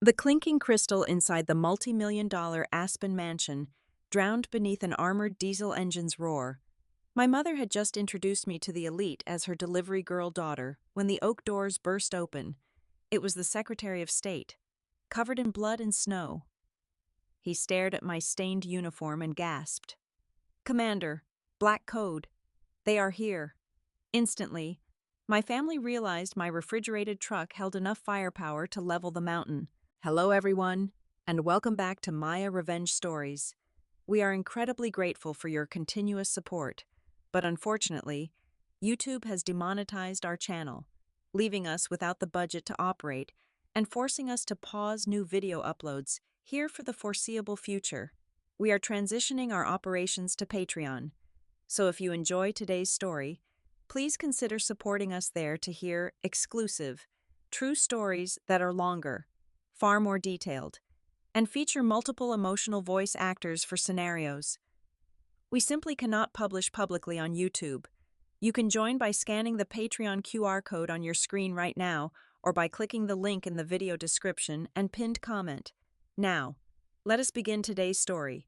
The clinking crystal inside the multi-million-dollar Aspen mansion drowned beneath an armored diesel engine's roar. My mother had just introduced me to the elite as her delivery girl daughter when the oak doors burst open. It was the Secretary of State, covered in blood and snow. He stared at my stained uniform and gasped. "Commander, Black Code, they are here." Instantly, my family realized my refrigerated truck held enough firepower to level the mountain. Hello, everyone, and welcome back to Maya Revenge Stories. We are incredibly grateful for your continuous support, but unfortunately, YouTube has demonetized our channel, leaving us without the budget to operate and forcing us to pause new video uploads here for the foreseeable future. We are transitioning our operations to Patreon, so if you enjoy today's story, please consider supporting us there to hear exclusive, true stories that are longer, far more detailed, and feature multiple emotional voice actors for scenarios. We simply cannot publish publicly on YouTube. You can join by scanning the Patreon QR code on your screen right now or by clicking the link in the video description and pinned comment. Now, let us begin today's story,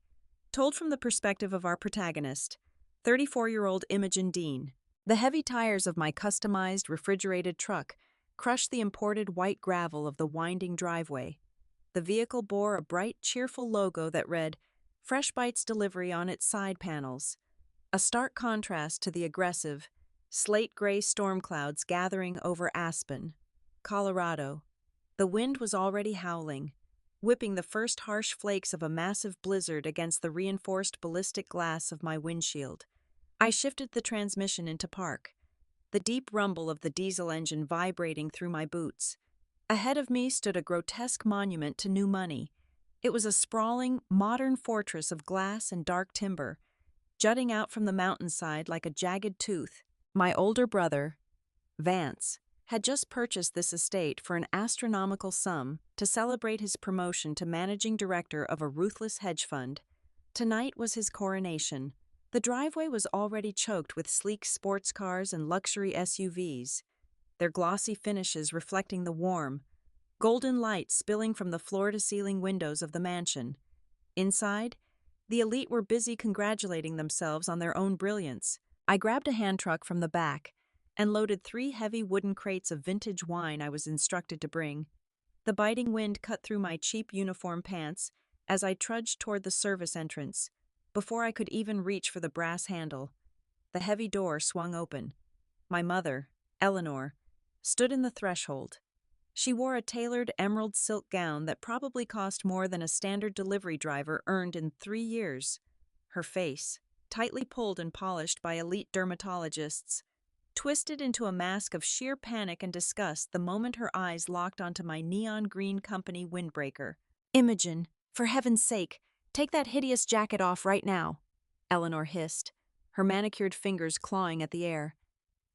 told from the perspective of our protagonist, 34-year-old Imogen Dean. The heavy tires of my customized refrigerated truck crushed the imported white gravel of the winding driveway. The vehicle bore a bright, cheerful logo that read, "Fresh Bites Delivery" on its side panels, a stark contrast to the aggressive, slate-gray storm clouds gathering over Aspen, Colorado. The wind was already howling, whipping the first harsh flakes of a massive blizzard against the reinforced ballistic glass of my windshield. I shifted the transmission into park, the deep rumble of the diesel engine vibrating through my boots. Ahead of me stood a grotesque monument to new money. It was a sprawling, modern fortress of glass and dark timber, jutting out from the mountainside like a jagged tooth. My older brother, Vance, had just purchased this estate for an astronomical sum to celebrate his promotion to managing director of a ruthless hedge fund. Tonight was his coronation. The driveway was already choked with sleek sports cars and luxury SUVs, their glossy finishes reflecting the warm, golden light spilling from the floor-to-ceiling windows of the mansion. Inside, the elite were busy congratulating themselves on their own brilliance. I grabbed a hand truck from the back and loaded 3 heavy wooden crates of vintage wine I was instructed to bring. The biting wind cut through my cheap uniform pants as I trudged toward the service entrance. Before I could even reach for the brass handle, the heavy door swung open. My mother, Eleanor, stood in the threshold. She wore a tailored emerald silk gown that probably cost more than a standard delivery driver earned in 3 years. Her face, tightly pulled and polished by elite dermatologists, twisted into a mask of sheer panic and disgust the moment her eyes locked onto my neon green company windbreaker. "Imogen, for heaven's sake, take that hideous jacket off right now," Eleanor hissed, her manicured fingers clawing at the air.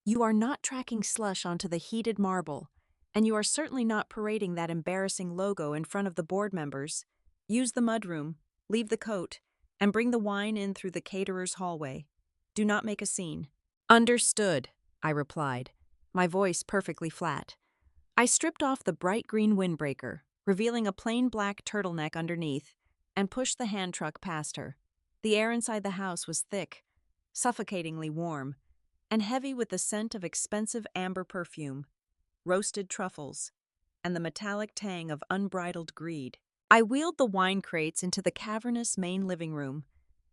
"You are not tracking slush onto the heated marble, and you are certainly not parading that embarrassing logo in front of the board members. Use the mudroom, leave the coat, and bring the wine in through the caterer's hallway. Do not make a scene." "Understood," I replied, my voice perfectly flat. I stripped off the bright green windbreaker, revealing a plain black turtleneck underneath, and pushed the hand truck past her. The air inside the house was thick, suffocatingly warm, and heavy with the scent of expensive amber perfume, roasted truffles, and the metallic tang of unbridled greed. I wheeled the wine crates into the cavernous main living room.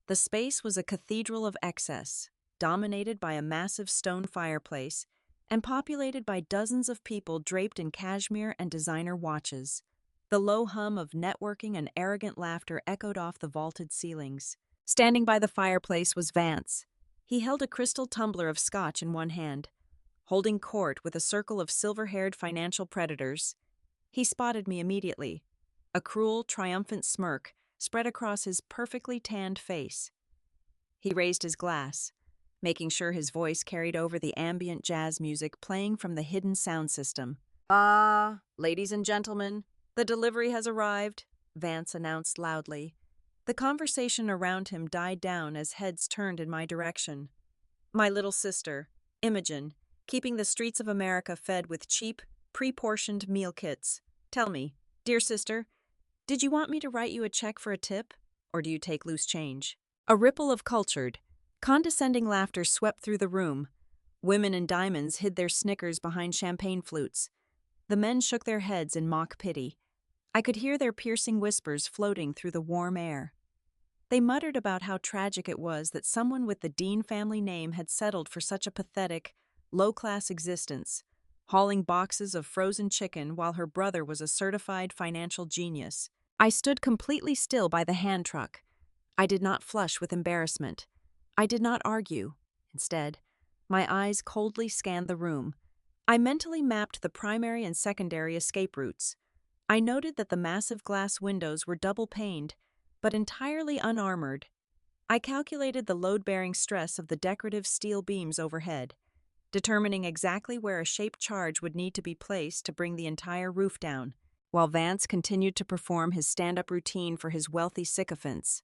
The space was a cathedral of excess, dominated by a massive stone fireplace and populated by dozens of people draped in cashmere and designer watches. The low hum of networking and arrogant laughter echoed off the vaulted ceilings. Standing by the fireplace was Vance. He held a crystal tumbler of scotch in one hand, holding court with a circle of silver-haired financial predators. He spotted me immediately. A cruel, triumphant smirk spread across his perfectly tanned face. He raised his glass, making sure his voice carried over the ambient jazz music playing from the hidden sound system. Ladies and gentlemen, the delivery has arrived," Vance announced loudly. The conversation around him died down as heads turned in my direction. My little sister, Imogen, keeping the streets of America fed with cheap, pre-portioned meal kits. "Tell me, Dear sister, did you want me to write you a check for a tip, or do you take loose change? A ripple of cultured, condescending laughter swept through the room. Women in diamonds hid their snickers behind champagne flutes. The men shook their heads in mock pity. I could hear their piercing whispers floating through the warm air. They muttered about how tragic it was that someone with the Dean family name had settled for such a pathetic, low-class existence, hauling boxes of frozen chicken while her brother was a certified financial genius. I stood completely still by the hand truck. I did not flush with embarrassment. I did not argue. Instead, my eyes coldly scanned the room. I mentally mapped the primary and secondary escape routes. I noted that the massive glass windows were double-paned, but entirely unarmored. I calculated the load-bearing stress of the decorative steel beams overhead, determining exactly where a shaped charge would need to be placed to bring the entire roof down, while Vance continued to perform his stand-up routine for his wealthy sycophants.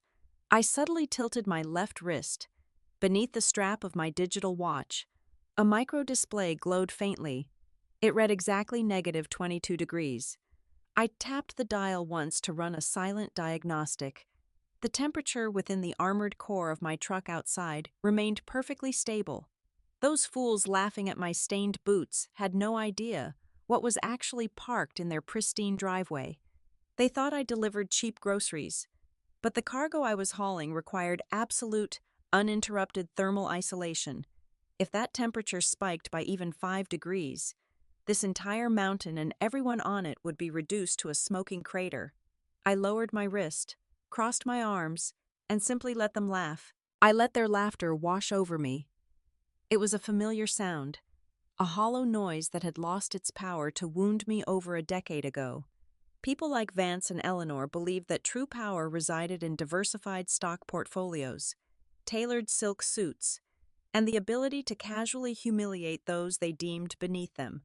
I subtly tilted my left wrist. Beneath the strap of my digital watch, a micro-display glowed faintly. It read exactly -22 degrees. I tapped the dial once to run a silent diagnostic. The temperature within the armored core of my truck outside remained perfectly stable. Those fools laughing at my stained boots had no idea what was actually parked in their pristine driveway. They thought I delivered cheap groceries, but the cargo I was hauling required absolute, uninterrupted thermal isolation. If that temperature spiked by even 5 degrees, this entire mountain and everyone on it would be reduced to a smoking crater. I lowered my wrist, crossed my arms, and simply let them laugh. I let their laughter wash over me. It was a familiar sound, a hollow noise that had lost its power to wound me over a decade ago. People like Vance and Eleanor believed that true power resided in diversified stock portfolios, tailored silk suits, and the ability to casually humiliate those they deemed beneath them.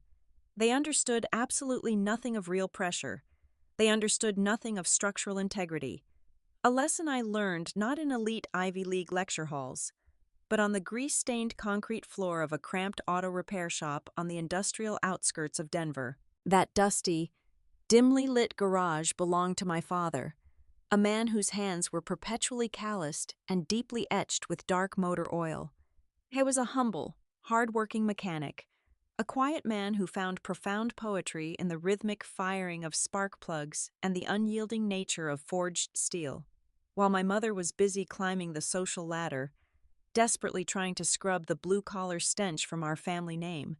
They understood absolutely nothing of real pressure. They understood nothing of structural integrity. A lesson I learned not in elite Ivy League lecture halls, but on the grease-stained concrete floor of a cramped auto repair shop on the industrial outskirts of Denver. That dusty, dimly lit garage belonged to my father, a man whose hands were perpetually calloused and deeply etched with dark motor oil. He was a humble, hard-working mechanic, a quiet man who found profound poetry in the rhythmic firing of spark plugs and the unyielding nature of forged steel. While my mother was busy climbing the social ladder, desperately trying to scrub the blue-collar stench from our family name,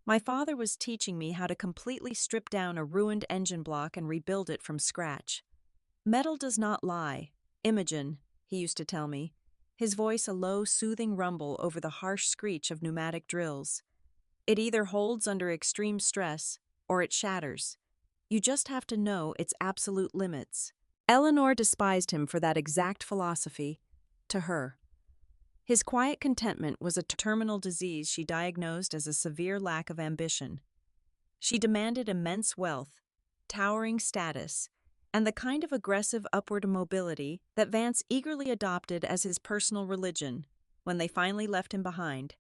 my father was teaching me how to completely strip down a ruined engine block and rebuild it from scratch. Metal does not lie, Imogen, he used to tell me, his voice a low, soothing rumble over the harsh screech of pneumatic drills. It either holds under extreme stress, or it shatters. You just have to know its absolute limits. Eleanor despised him for that exact philosophy. To her, his quiet contentment was a terminal disease she diagnosed as a severe lack of ambition. She demanded immense wealth, towering status, and the kind of aggressive upward mobility that Vance eagerly adopted as his personal religion when they finally left him behind.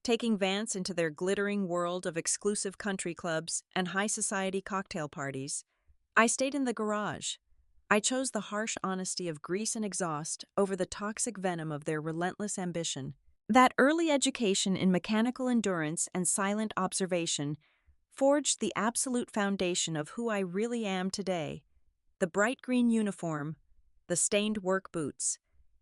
Taking Vance into their glittering world of exclusive country clubs and high society cocktail parties, I stayed in the garage. I chose the harsh honesty of grease and exhaust over the toxic venom of their relentless ambition. That early education in mechanical endurance and silent observation forged the absolute foundation of who I really am today. The bright green uniform, the stained work boots,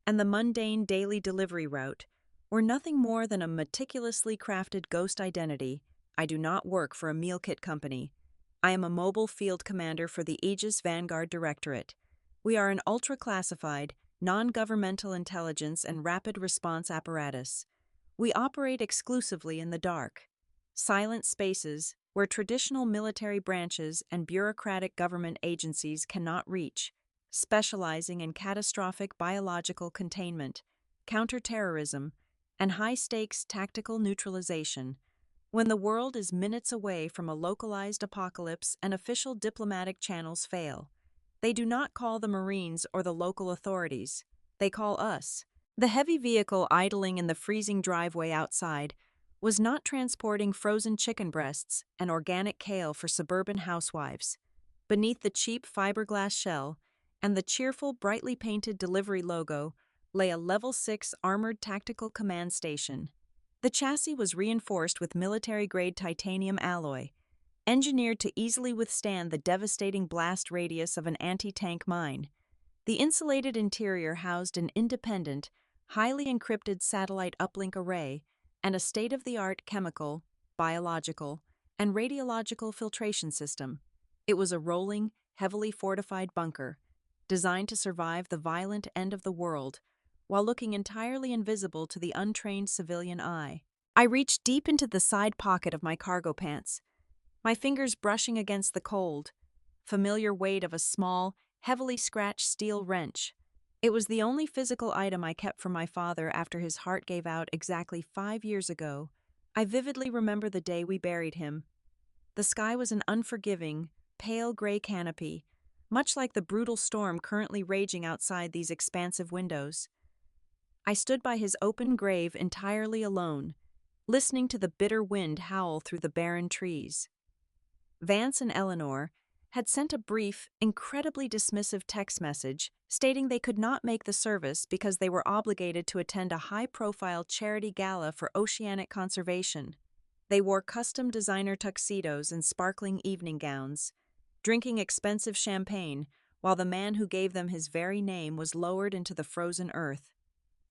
and the mundane daily delivery route were nothing more than a meticulously crafted ghost identity. I do not work for a meal kit company. I am a mobile field commander for the Aegis Vanguard Directorate. We are an ultra-classified, non-governmental intelligence and rapid response apparatus. We operate exclusively in the dark, silent spaces where traditional military branches and bureaucratic government agencies cannot reach, specializing in catastrophic biological containment, counterterrorism, and high-stakes tactical neutralization. When the world is minutes away from a localized apocalypse and official diplomatic channels fail, they do not call the Marines or the local authorities. They call us. The heavy vehicle idling in the freezing driveway outside was not transporting frozen chicken breasts and organic kale for suburban housewives. Beneath the cheap fiberglass shell and the cheerful, brightly painted delivery logo lay a Level 6 armored tactical command station. The chassis was reinforced with military-grade titanium alloy, engineered to easily withstand the devastating blast radius of an anti-tank mine. The insulated interior housed an independent, highly encrypted satellite uplink array and a state-of-the-art chemical, biological, and radiological filtration system. It was a rolling, heavily fortified bunker, designed to survive the violent end of the world while looking entirely invisible to the untrained civilian eye. I reached deep into the side pocket of my cargo pants, my fingers brushing against the cold, familiar weight of a small, heavily scratched steel wrench. It was the only physical item I kept from my father after his heart gave out exactly 5 years ago. I vividly remember the day we buried him. The sky was an unforgiving, pale gray canopy, much like the brutal storm currently raging outside these expansive windows. I stood by his open grave entirely alone, listening to the bitter wind howl through the barren trees. Vance and Eleanor had sent a brief, incredibly dismissive text message stating they could not make the service because they were obligated to attend a high-profile charity gala for oceanic conservation. They wore custom designer tuxedos and sparkling evening gowns, drinking expensive champagne while the man who gave them his very name was lowered into the frozen earth.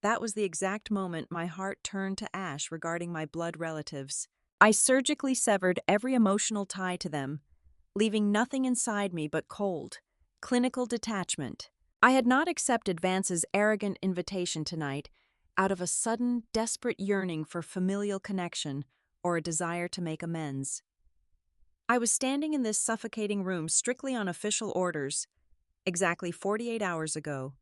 That was the exact moment my heart turned to ash regarding my blood relatives. I surgically severed every emotional tie to them, leaving nothing inside me but cold, clinical detachment. I had not accepted Vance's arrogant invitation tonight out of a sudden, desperate yearning for familial connection or a desire to make amends. I was standing in this suffocating room strictly on official orders. Exactly 48 hours ago,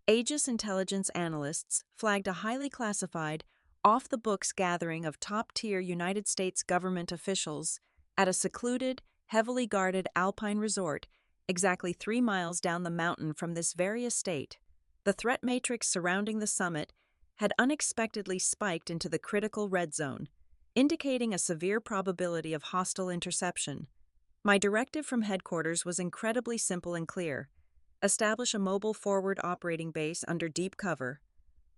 Aegis intelligence analysts flagged a highly classified, off-the-books gathering of top-tier United States government officials at a secluded, heavily guarded alpine resort exactly 3 miles down the mountain from this very estate. The threat matrix surrounding the summit had unexpectedly spiked into the critical red zone, indicating a severe probability of hostile interception. My directive from headquarters was incredibly simple and clear. Establish a mobile forward operating base under deep cover,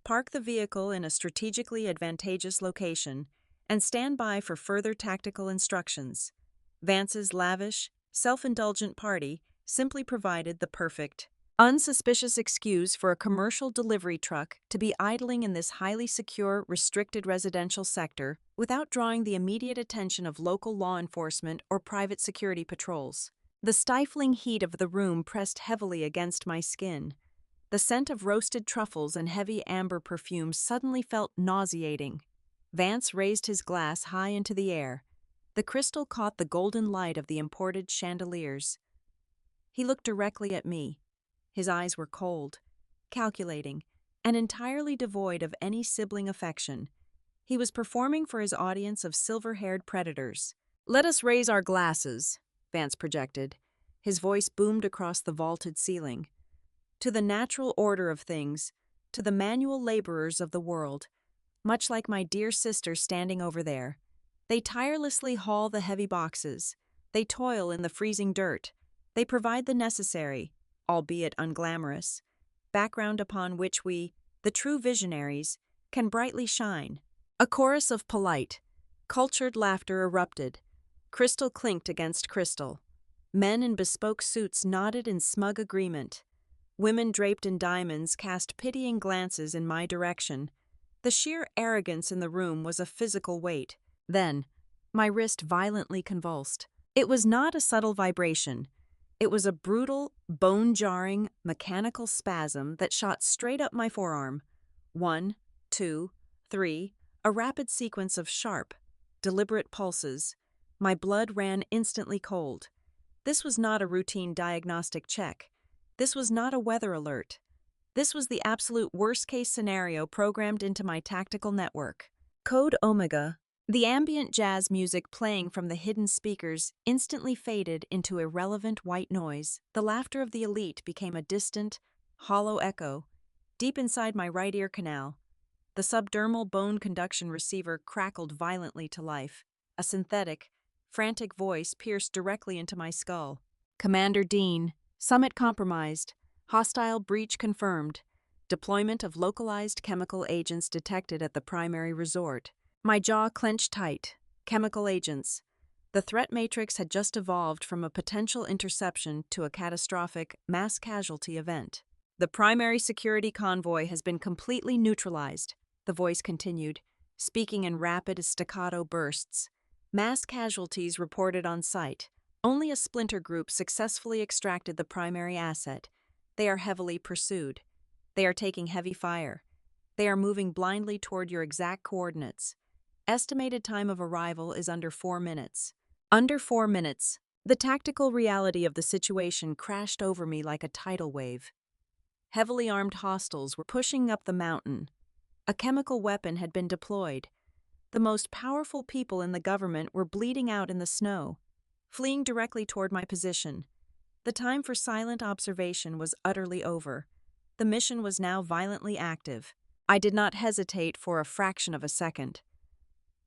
park the vehicle in a strategically advantageous location, and stand by for further tactical instructions. Vance's lavish, self-indulgent party simply provided the perfect, unsuspicious excuse for a commercial delivery truck to be idling in this highly secure, restricted residential sector without drawing the immediate attention of local law enforcement or private security patrols. The stifling heat of the room pressed heavily against my skin. The scent of roasted truffles and heavy amber perfume suddenly felt nauseating. Vance raised his glass high into the air. The crystal caught the golden light of the imported chandeliers. He looked directly at me. His eyes were cold, calculating, and entirely devoid of any sibling affection. He was performing for his audience of silver-haired predators. "Let us raise our glasses," Vance projected. His voice boomed across the vaulted ceiling. "To the natural order of things, to the manual laborers of the world, much like my dear sister standing over there. They tirelessly haul the heavy boxes. They toil in the freezing dirt. They provide the necessary, albeit unglamorous, background upon which we, the true visionaries, can brightly shine." A chorus of polite, cultured laughter erupted. Crystal clinked against crystal. Men in bespoke suits nodded in smug agreement. Women draped in diamonds cast pitying glances in my direction. The sheer arrogance in the room was a physical weight. Then, my wrist violently convulsed. It was not a subtle vibration. It was a brutal, bone-jarring, mechanical spasm that shot straight up my forearm. 1, 2, 3, a rapid sequence of sharp, deliberate pulses. My blood ran instantly cold. This was not a routine diagnostic check. This was not a weather alert. This was the absolute worst-case scenario programmed into my tactical network. Code Omega. The ambient jazz music playing from the hidden speakers instantly faded into irrelevant white noise. The laughter of the elite became a distant, hollow echo. Deep inside my right ear canal, the subdermal bone conduction receiver crackled violently to life. A synthetic, frantic voice pierced directly into my skull. Commander Dean, summit compromised. Hostile breach confirmed. Deployment of localized chemical agents detected at the primary resort. My jaw clenched tight. Chemical agents. The threat matrix had just evolved from a potential interception to a catastrophic mass casualty event. The primary security convoy has been completely neutralized, the voice continued, speaking in rapid staccato bursts. Mass casualties reported on site. Only a splinter group successfully extracted the primary asset. They are heavily pursued. They are taking heavy fire. They are moving blindly toward your exact coordinates. Estimated time of arrival is under 4 minutes. Under 4 minutes. The tactical reality of the situation crashed over me like a tidal wave. Heavily armed hostiles were pushing up the mountain. A chemical weapon had been deployed. The most powerful people in the government were bleeding out in the snow, fleeing directly toward my position. The time for silent observation was utterly over. The mission was now violently active. I did not hesitate for a fraction of a second.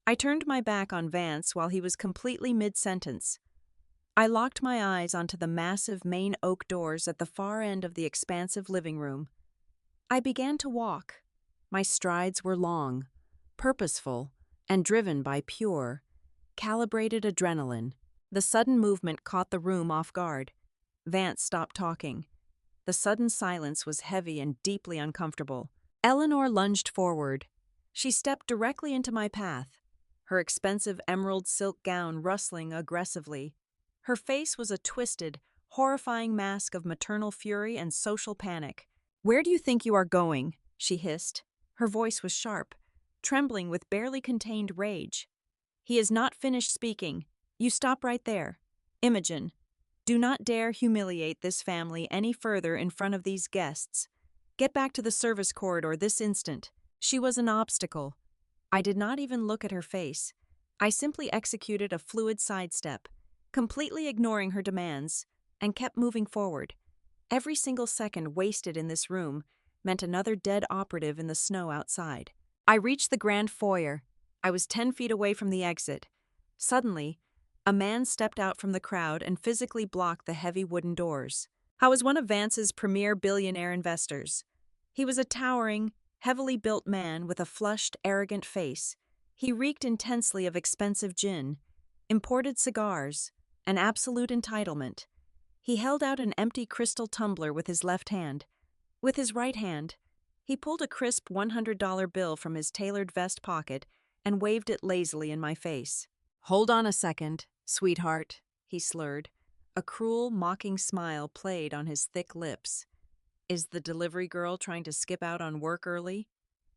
I turned my back on Vance while he was completely mid-sentence. I locked my eyes onto the massive main oak doors at the far end of the expansive living room. I began to walk. My strides were long, purposeful, and driven by pure, calibrated adrenaline. The sudden movement caught the room off guard. Vance stopped talking. The sudden silence was heavy and deeply uncomfortable. Eleanor lunged forward. She stepped directly into my path, her expensive emerald silk gown rustling aggressively. Her face was a twisted, horrifying mask of maternal fury and social panic. "Where do you think you are going?" she hissed. Her voice was sharp, trembling with barely contained rage. "He is not finished speaking. You stop right there. Imogen, do not dare humiliate this family any further in front of these guests. Get back to the service corridor this instant." She was an obstacle. I did not even look at her face. I simply executed a fluid sidestep, completely ignoring her demands, and kept moving forward. Every single second wasted in this room meant another dead operative in the snow outside. I reached the grand foyer. I was 10 feet away from the exit. Suddenly, a man stepped out from the crowd and physically blocked the heavy wooden doors. I was one of Vance's premier billionaire investors. He was a towering, heavily built man with a flushed, arrogant face. He reeked intensely of expensive gin, imported cigars, and absolute entitlement. He held out an empty crystal tumbler with his left hand. With his right hand, he pulled a crisp $100 bill from his tailored vest pocket and waved it lazily in my face. "Hold on a second, sweetheart," he slurred. A cruel, mocking smile played on his thick lips. "Is the delivery girl trying to skip out on work early?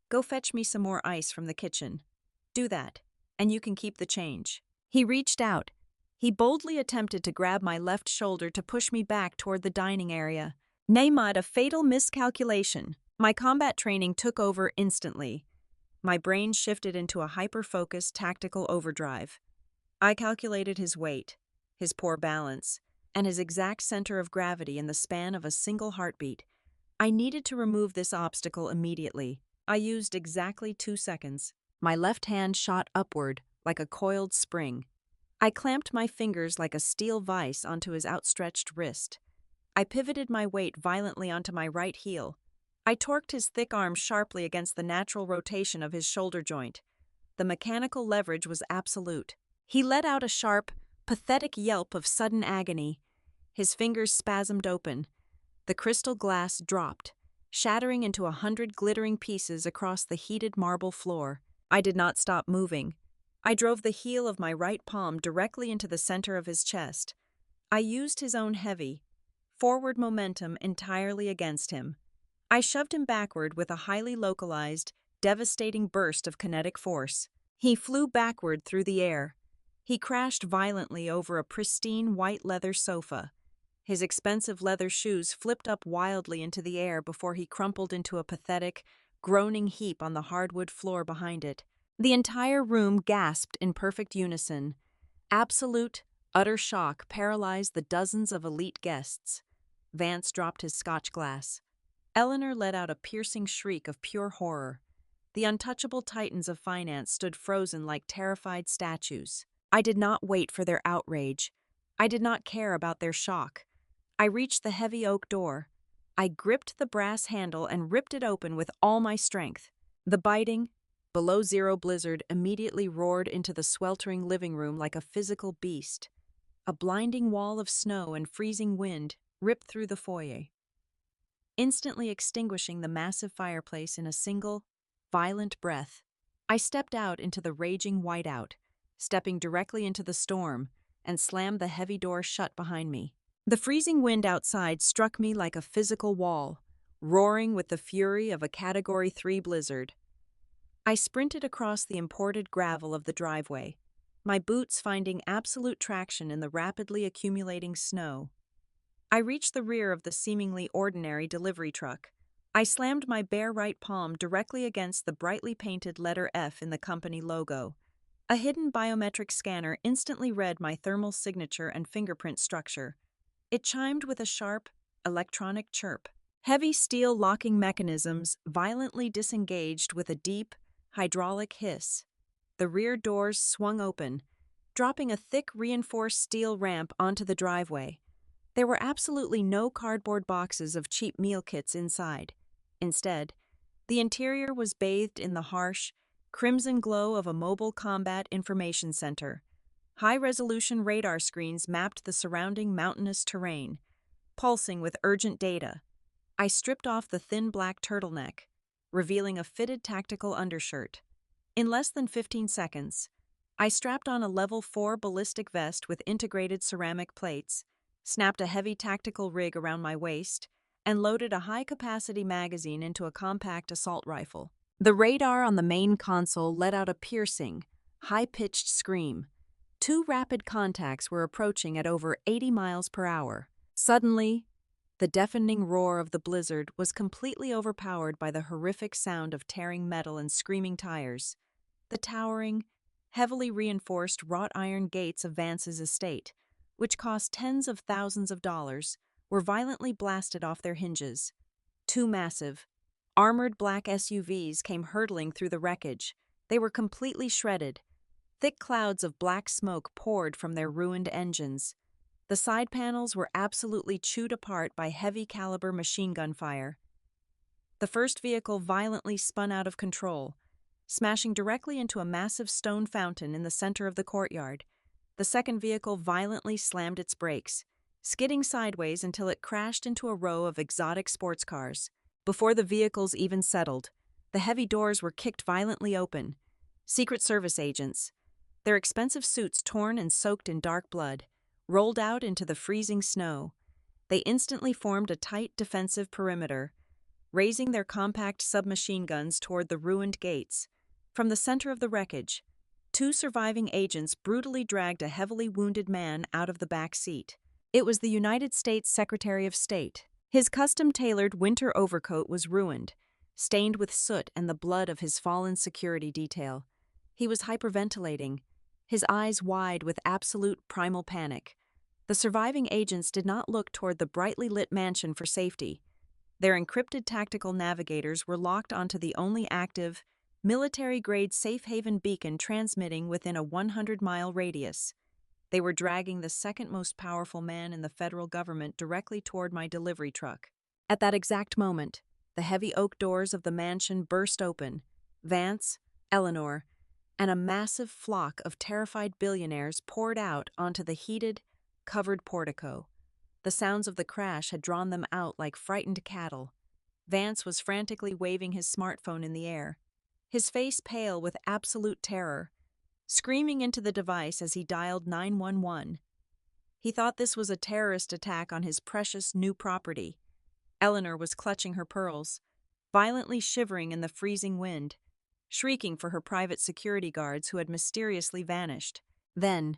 Go fetch me some more ice from the kitchen. Do that, and you can keep the change." He reached out. He boldly attempted to grab my left shoulder to push me back toward the dining area. Namad, a fatal miscalculation. My combat training took over instantly. My brain shifted into a hyper-focused tactical overdrive. I calculated his weight, his poor balance, and his exact center of gravity in the span of a single heartbeat. I needed to remove this obstacle immediately. I used exactly 2 seconds. My left hand shot upward like a coiled spring. I clamped my fingers like a steel vise onto his outstretched wrist. I pivoted my weight violently onto my right heel. I torqued his thick arm sharply against the natural rotation of his shoulder joint. The mechanical leverage was absolute. He let out a sharp, pathetic yelp of sudden agony. His fingers spasmed open. The crystal glass dropped, shattering into 100 glittering pieces across the heated marble floor. I did not stop moving. I drove the heel of my right palm directly into the center of his chest. I used his own heavy, forward momentum entirely against him. I shoved him backward with a highly localized, devastating burst of kinetic force. He flew backward through the air. He crashed violently over a pristine white leather sofa. His expensive leather shoes flipped up wildly into the air before he crumpled into a pathetic, groaning heap on the hardwood floor behind it. The entire room gasped in perfect unison. Absolute, utter shock paralyzed the dozens of elite guests. Vance dropped his scotch glass. Eleanor let out a piercing shriek of pure horror. The untouchable titans of finance stood frozen like terrified statues. I did not wait for their outrage. I did not care about their shock. I reached the heavy oak door. I gripped the brass handle and ripped it open with all my strength. The biting, below-zero blizzard immediately roared into the sweltering living room like a physical beast. A blinding wall of snow and freezing wind ripped through the foyer, instantly extinguishing the massive fireplace in a single, violent breath. I stepped out into the raging whiteout, stepping directly into the storm, and slammed the heavy door shut behind me. The freezing wind outside struck me like a physical wall, roaring with the fury of a Category 3 blizzard. I sprinted across the imported gravel of the driveway, my boots finding absolute traction in the rapidly accumulating snow. I reached the rear of the seemingly ordinary delivery truck. I slammed my bare right palm directly against the brightly painted letter F in the company logo. A hidden biometric scanner instantly read my thermal signature and fingerprint structure. It chimed with a sharp, electronic chirp. Heavy steel locking mechanisms violently disengaged with a deep, hydraulic hiss. The rear doors swung open, dropping a thick reinforced steel ramp onto the driveway. There were absolutely no cardboard boxes of cheap meal kits inside. Instead, the interior was bathed in the harsh, crimson glow of a mobile combat information center. High-resolution radar screens mapped the surrounding mountainous terrain, pulsing with urgent data. I stripped off the thin black turtleneck, revealing a fitted tactical undershirt. In less than 15 seconds, I strapped on a level 4 ballistic vest with integrated ceramic plates, snapped a heavy tactical rig around my waist, and loaded a high-capacity magazine into a compact assault rifle. The radar on the main console let out a piercing, high-pitched scream. 2 rapid contacts were approaching at over 80 miles per hour. Suddenly, the deafening roar of the blizzard was completely overpowered by the horrific sound of tearing metal and screaming tires. The towering, heavily reinforced wrought iron gates of Vance's estate, which cost tens of thousands of dollars, were violently blasted off their hinges. 2 massive, armored black SUVs came hurtling through the wreckage. They were completely shredded. Thick clouds of black smoke poured from their ruined engines. The side panels were absolutely chewed apart by heavy-caliber machine gun fire. The first vehicle violently spun out of control, smashing directly into a massive stone fountain in the center of the courtyard. The second vehicle violently slammed its brakes, skidding sideways until it crashed into a row of exotic sports cars. Before the vehicles even settled, the heavy doors were kicked violently open. Secret Service agents, their expensive suits torn and soaked in dark blood, rolled out into the freezing snow. They instantly formed a tight defensive perimeter, raising their compact submachine guns toward the ruined gates. From the center of the wreckage, 2 surviving agents brutally dragged a heavily wounded man out of the back seat. It was the United States Secretary of State. His custom-tailored winter overcoat was ruined, stained with soot and the blood of his fallen security detail. He was hyperventilating, his eyes wide with absolute primal panic. The surviving agents did not look toward the brightly lit mansion for safety. Their encrypted tactical navigators were locked onto the only active, military-grade safe haven beacon transmitting within a 100-mile radius. They were dragging the second most powerful man in the federal government directly toward my delivery truck. At that exact moment, the heavy oak doors of the mansion burst open. Vance, Eleanor, and a massive flock of terrified billionaires poured out onto the heated, covered portico. The sounds of the crash had drawn them out like frightened cattle. Vance was frantically waving his smartphone in the air, his face pale with absolute terror, screaming into the device as he dialed 911. He thought this was a terrorist attack on his precious new property. Eleanor was clutching her pearls, violently shivering in the freezing wind, shrieking for her private security guards who had mysteriously vanished. Then,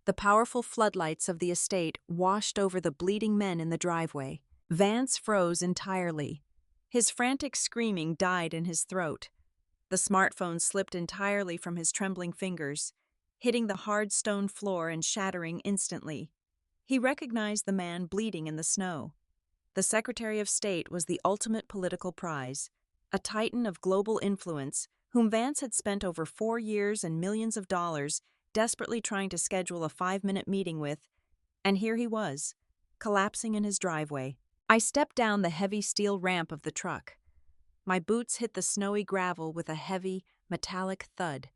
the powerful floodlights of the estate washed over the bleeding men in the driveway. Vance froze entirely. His frantic screaming died in his throat. The smartphone slipped entirely from his trembling fingers, hitting the hard stone floor and shattering instantly. He recognized the man bleeding in the snow. The Secretary of State was the ultimate political prize, a titan of global influence whom Vance had spent over 4 years and millions of dollars desperately trying to schedule a 5-minute meeting with. And here he was, collapsing in his driveway. I stepped down the heavy steel ramp of the truck. My boots hit the snowy gravel with a heavy, metallic thud.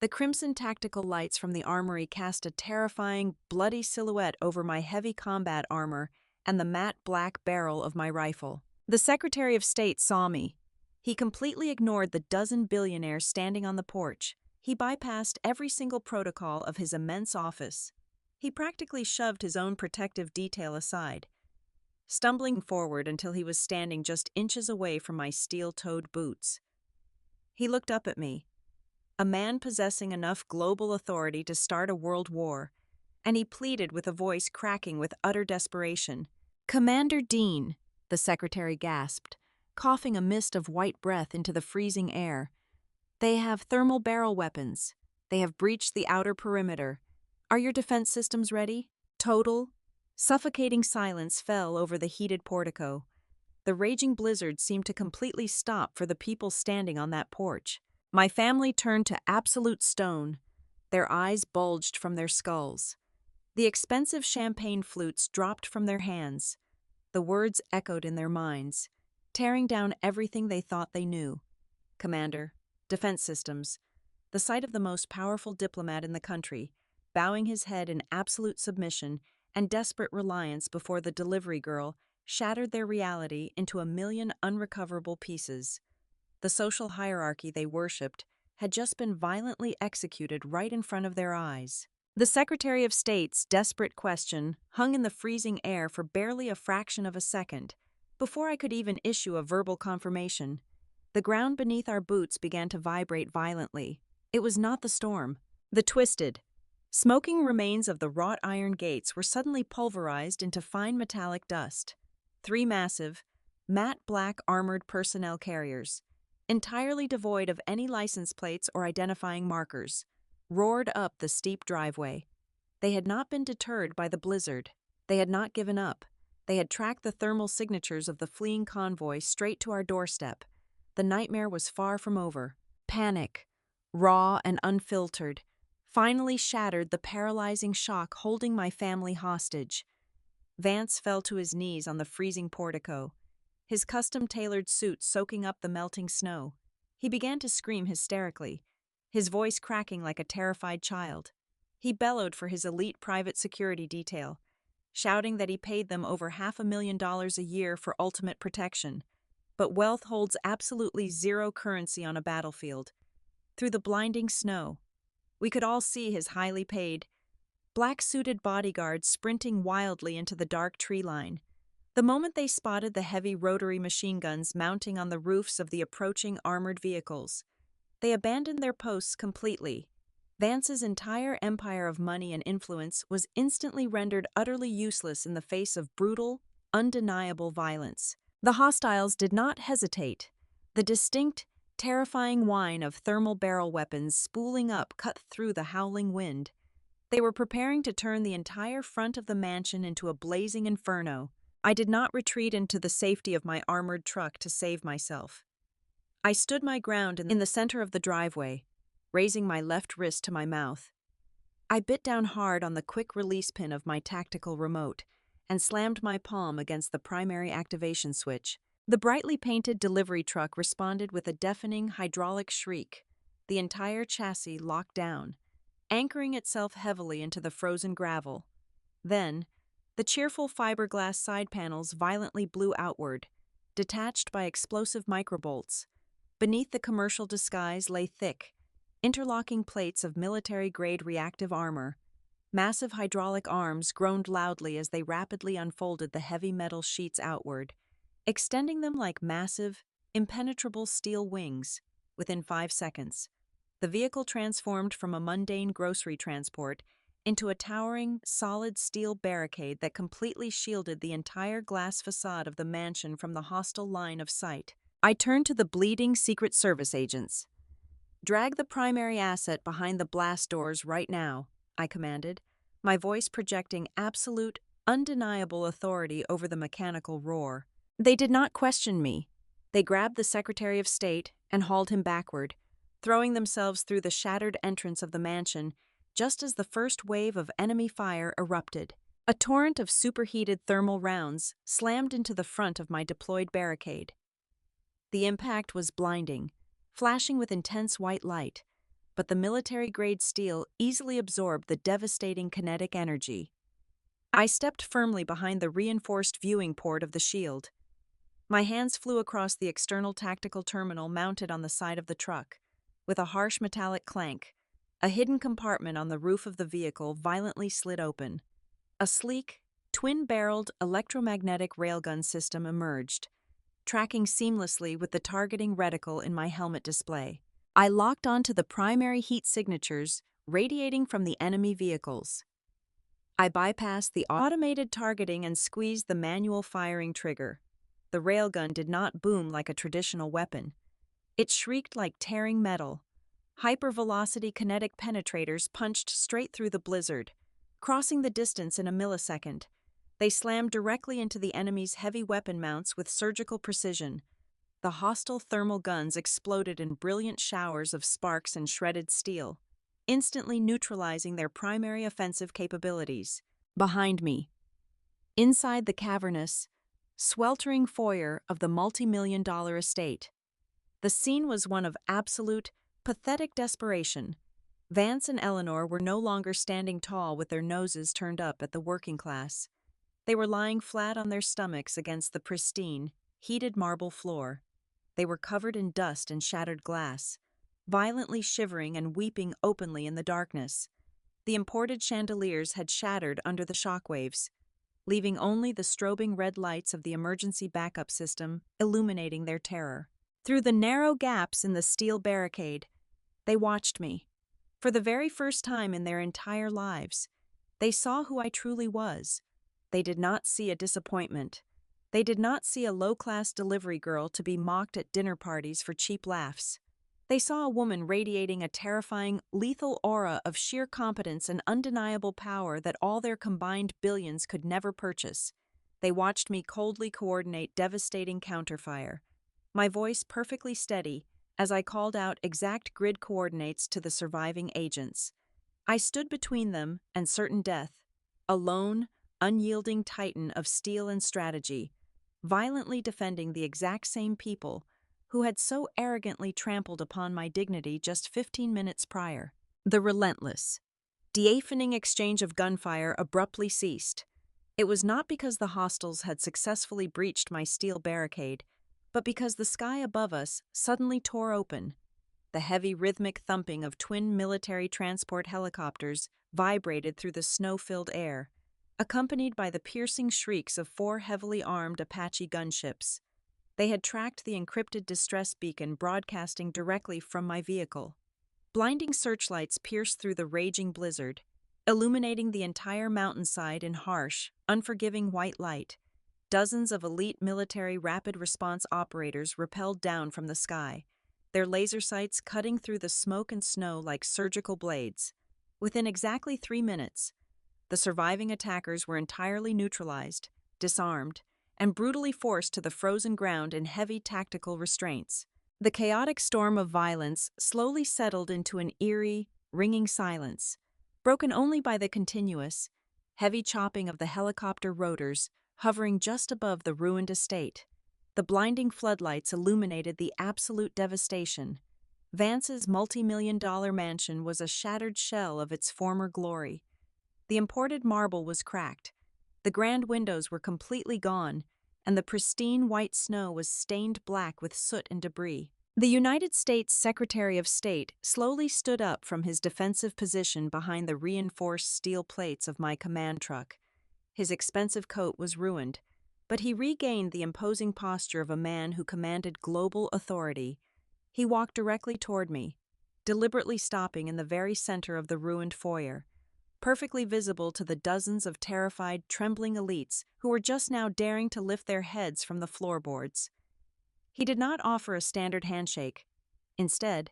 The crimson tactical lights from the armory cast a terrifying, bloody silhouette over my heavy combat armor and the matte black barrel of my rifle. The Secretary of State saw me. He completely ignored the dozen billionaires standing on the porch. He bypassed every single protocol of his immense office. He practically shoved his own protective detail aside, stumbling forward until he was standing just inches away from my steel-toed boots. He looked up at me, a man possessing enough global authority to start a world war, and he pleaded with a voice cracking with utter desperation. "Commander Dean," the secretary gasped, coughing a mist of white breath into the freezing air. "They have thermal barrel weapons. They have breached the outer perimeter. Are your defense systems ready?" Total, suffocating silence fell over the heated portico. The raging blizzard seemed to completely stop for the people standing on that porch. My family turned to absolute stone. Their eyes bulged from their skulls. The expensive champagne flutes dropped from their hands. The words echoed in their minds, tearing down everything they thought they knew. Commander, defense systems. The sight of the most powerful diplomat in the country, bowing his head in absolute submission and desperate reliance before the delivery girl, shattered their reality into a million unrecoverable pieces. The social hierarchy they worshipped had just been violently executed right in front of their eyes. The Secretary of State's desperate question hung in the freezing air for barely a fraction of a second. Before I could even issue a verbal confirmation, the ground beneath our boots began to vibrate violently. It was not the storm. The twisted, smoking remains of the wrought iron gates were suddenly pulverized into fine metallic dust. 3 massive, matte black armored personnel carriers, entirely devoid of any license plates or identifying markers, roared up the steep driveway. They had not been deterred by the blizzard. They had not given up. They had tracked the thermal signatures of the fleeing convoy straight to our doorstep. The nightmare was far from over. Panic, raw and unfiltered, finally shattered the paralyzing shock holding my family hostage. Vance fell to his knees on the freezing portico, his custom-tailored suit soaking up the melting snow. He began to scream hysterically, his voice cracking like a terrified child. He bellowed for his elite private security detail, shouting that he paid them over $500,000 a year for ultimate protection. But wealth holds absolutely zero currency on a battlefield. Through the blinding snow, we could all see his highly paid, black-suited bodyguards sprinting wildly into the dark tree line. The moment they spotted the heavy rotary machine guns mounting on the roofs of the approaching armored vehicles, they abandoned their posts completely. Vance's entire empire of money and influence was instantly rendered utterly useless in the face of brutal, undeniable violence. The hostiles did not hesitate. The distinct, terrifying whine of thermal barrel weapons spooling up cut through the howling wind. They were preparing to turn the entire front of the mansion into a blazing inferno. I did not retreat into the safety of my armored truck to save myself. I stood my ground in the center of the driveway, raising my left wrist to my mouth. I bit down hard on the quick release pin of my tactical remote and slammed my palm against the primary activation switch. The brightly painted delivery truck responded with a deafening hydraulic shriek, the entire chassis locked down, anchoring itself heavily into the frozen gravel. Then, the cheerful fiberglass side panels violently blew outward, detached by explosive microbolts. Beneath the commercial disguise lay thick, interlocking plates of military-grade reactive armor. Massive hydraulic arms groaned loudly as they rapidly unfolded the heavy metal sheets outward, extending them like massive, impenetrable steel wings. Within 5 seconds, the vehicle transformed from a mundane grocery transport into a towering, solid steel barricade that completely shielded the entire glass facade of the mansion from the hostile line of sight. I turned to the bleeding Secret Service agents. "Drag the primary asset behind the blast doors right now," I commanded, my voice projecting absolute, undeniable authority over the mechanical roar. They did not question me. They grabbed the Secretary of State and hauled him backward, throwing themselves through the shattered entrance of the mansion just as the first wave of enemy fire erupted. A torrent of superheated thermal rounds slammed into the front of my deployed barricade. The impact was blinding, flashing with intense white light, but the military-grade steel easily absorbed the devastating kinetic energy. I stepped firmly behind the reinforced viewing port of the shield. My hands flew across the external tactical terminal mounted on the side of the truck. With a harsh metallic clank, a hidden compartment on the roof of the vehicle violently slid open. A sleek, twin-barreled electromagnetic railgun system emerged, tracking seamlessly with the targeting reticle in my helmet display. I locked onto the primary heat signatures radiating from the enemy vehicles. I bypassed the automated targeting and squeezed the manual firing trigger. The railgun did not boom like a traditional weapon. It shrieked like tearing metal. Hypervelocity kinetic penetrators punched straight through the blizzard, crossing the distance in a millisecond. They slammed directly into the enemy's heavy weapon mounts with surgical precision. The hostile thermal guns exploded in brilliant showers of sparks and shredded steel, instantly neutralizing their primary offensive capabilities. Behind me, inside the cavernous, sweltering foyer of the multi-million-dollar estate, the scene was one of absolute, pathetic desperation. Vance and Eleanor were no longer standing tall with their noses turned up at the working class. They were lying flat on their stomachs against the pristine, heated marble floor. They were covered in dust and shattered glass, violently shivering and weeping openly in the darkness. The imported chandeliers had shattered under the shockwaves, leaving only the strobing red lights of the emergency backup system illuminating their terror. Through the narrow gaps in the steel barricade, they watched me. For the very first time in their entire lives, they saw who I truly was. They did not see a disappointment. They did not see a low-class delivery girl to be mocked at dinner parties for cheap laughs. They saw a woman radiating a terrifying, lethal aura of sheer competence and undeniable power that all their combined billions could never purchase. They watched me coldly coordinate devastating counterfire, my voice perfectly steady as I called out exact grid coordinates to the surviving agents. I stood between them and certain death, a lone, unyielding titan of steel and strategy, violently defending the exact same people who had so arrogantly trampled upon my dignity just 15 minutes prior. The relentless, deafening exchange of gunfire abruptly ceased. It was not because the hostiles had successfully breached my steel barricade, but because the sky above us suddenly tore open. The heavy rhythmic thumping of twin military transport helicopters vibrated through the snow-filled air, accompanied by the piercing shrieks of 4 heavily armed Apache gunships. They had tracked the encrypted distress beacon broadcasting directly from my vehicle. Blinding searchlights pierced through the raging blizzard, illuminating the entire mountainside in harsh, unforgiving white light. Dozens of elite military rapid response operators rappelled down from the sky, their laser sights cutting through the smoke and snow like surgical blades. Within exactly 3 minutes, the surviving attackers were entirely neutralized, disarmed, and brutally forced to the frozen ground in heavy tactical restraints. The chaotic storm of violence slowly settled into an eerie, ringing silence, broken only by the continuous, heavy chopping of the helicopter rotors hovering just above the ruined estate. The blinding floodlights illuminated the absolute devastation. Vance's multi-million-dollar mansion was a shattered shell of its former glory. The imported marble was cracked, the grand windows were completely gone, and the pristine white snow was stained black with soot and debris. The United States Secretary of State slowly stood up from his defensive position behind the reinforced steel plates of my command truck. His expensive coat was ruined, but he regained the imposing posture of a man who commanded global authority. He walked directly toward me, deliberately stopping in the very center of the ruined foyer, perfectly visible to the dozens of terrified, trembling elites who were just now daring to lift their heads from the floorboards. He did not offer a standard handshake. Instead,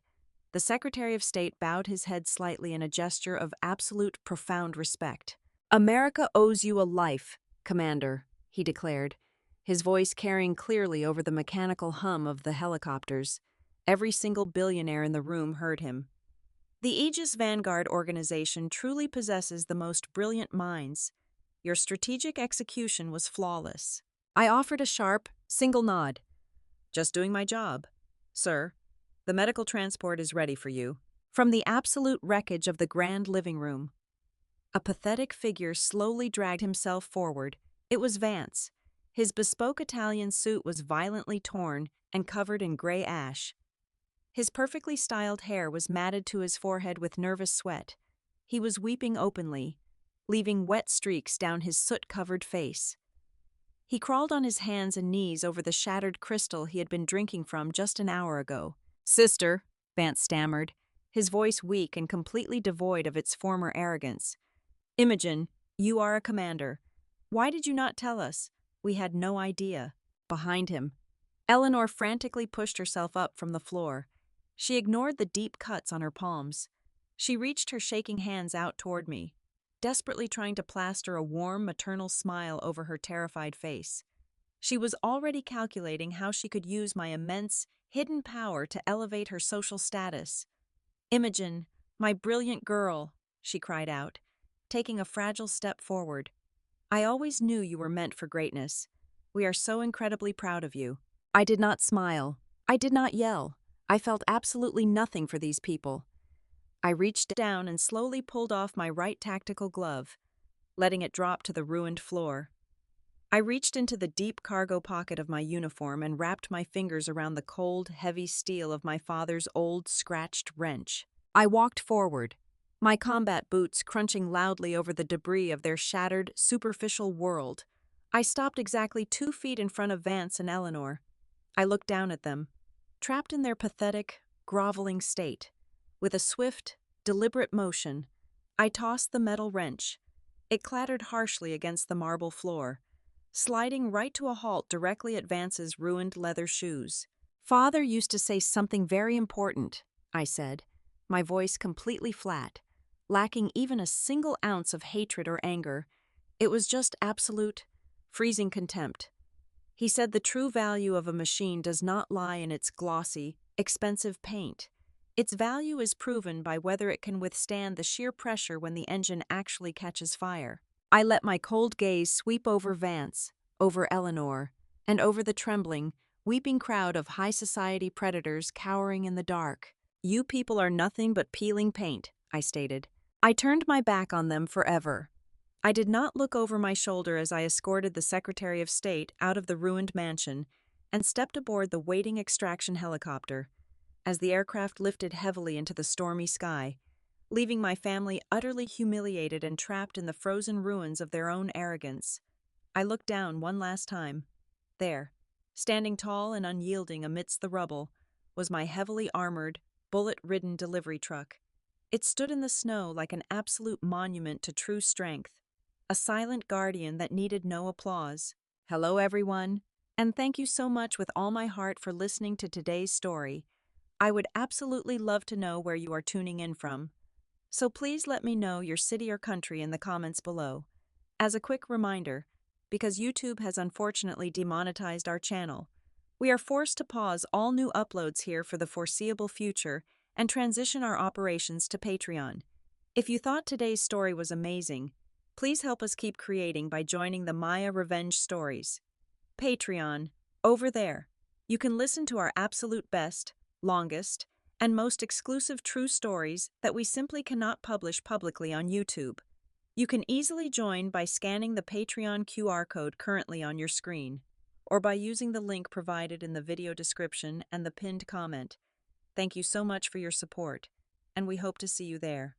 the Secretary of State bowed his head slightly in a gesture of absolute, profound respect. "America owes you a life, Commander," he declared, his voice carrying clearly over the mechanical hum of the helicopters. Every single billionaire in the room heard him. The Aegis Vanguard organization truly possesses the most brilliant minds. Your strategic execution was flawless. I offered a sharp, single nod. Just doing my job. Sir, the medical transport is ready for you. From the absolute wreckage of the grand living room, a pathetic figure slowly dragged himself forward. It was Vance. His bespoke Italian suit was violently torn and covered in gray ash. His perfectly styled hair was matted to his forehead with nervous sweat. He was weeping openly, leaving wet streaks down his soot-covered face. He crawled on his hands and knees over the shattered crystal he had been drinking from just an hour ago. "Sister," Vance stammered, his voice weak and completely devoid of its former arrogance. "Imogen, you are a commander. Why did you not tell us? We had no idea." Behind him, Eleanor frantically pushed herself up from the floor. She ignored the deep cuts on her palms. She reached her shaking hands out toward me, desperately trying to plaster a warm, maternal smile over her terrified face. She was already calculating how she could use my immense, hidden power to elevate her social status. "Imogen, my brilliant girl," she cried out, taking a fragile step forward. "I always knew you were meant for greatness. We are so incredibly proud of you." I did not smile. I did not yell. I felt absolutely nothing for these people. I reached down and slowly pulled off my right tactical glove, letting it drop to the ruined floor. I reached into the deep cargo pocket of my uniform and wrapped my fingers around the cold, heavy steel of my father's old, scratched wrench. I walked forward, my combat boots crunching loudly over the debris of their shattered, superficial world. I stopped exactly 2 feet in front of Vance and Eleanor. I looked down at them, trapped in their pathetic, groveling state. With a swift, deliberate motion, I tossed the metal wrench. It clattered harshly against the marble floor, sliding right to a halt directly at Vance's ruined leather shoes. "Father used to say something very important," I said, my voice completely flat, lacking even a single ounce of hatred or anger. It was just absolute, freezing contempt. He said the true value of a machine does not lie in its glossy, expensive paint. Its value is proven by whether it can withstand the sheer pressure when the engine actually catches fire. I let my cold gaze sweep over Vance, over Eleanor, and over the trembling, weeping crowd of high society predators cowering in the dark. "You people are nothing but peeling paint," I stated. I turned my back on them forever. I did not look over my shoulder as I escorted the Secretary of State out of the ruined mansion and stepped aboard the waiting extraction helicopter. As the aircraft lifted heavily into the stormy sky, leaving my family utterly humiliated and trapped in the frozen ruins of their own arrogance, I looked down one last time. There, standing tall and unyielding amidst the rubble, was my heavily armored, bullet-ridden delivery truck. It stood in the snow like an absolute monument to true strength, a silent guardian that needed no applause. Hello, everyone, and thank you so much with all my heart for listening to today's story. I would absolutely love to know where you are tuning in from, so please let me know your city or country in the comments below. As a quick reminder, because YouTube has unfortunately demonetized our channel, we are forced to pause all new uploads here for the foreseeable future and transition our operations to Patreon. If you thought today's story was amazing, please help us keep creating by joining the Maya Revenge Stories Patreon. Over there, you can listen to our absolute best, longest, and most exclusive true stories that we simply cannot publish publicly on YouTube. You can easily join by scanning the Patreon QR code currently on your screen, or by using the link provided in the video description and the pinned comment. Thank you so much for your support, and we hope to see you there.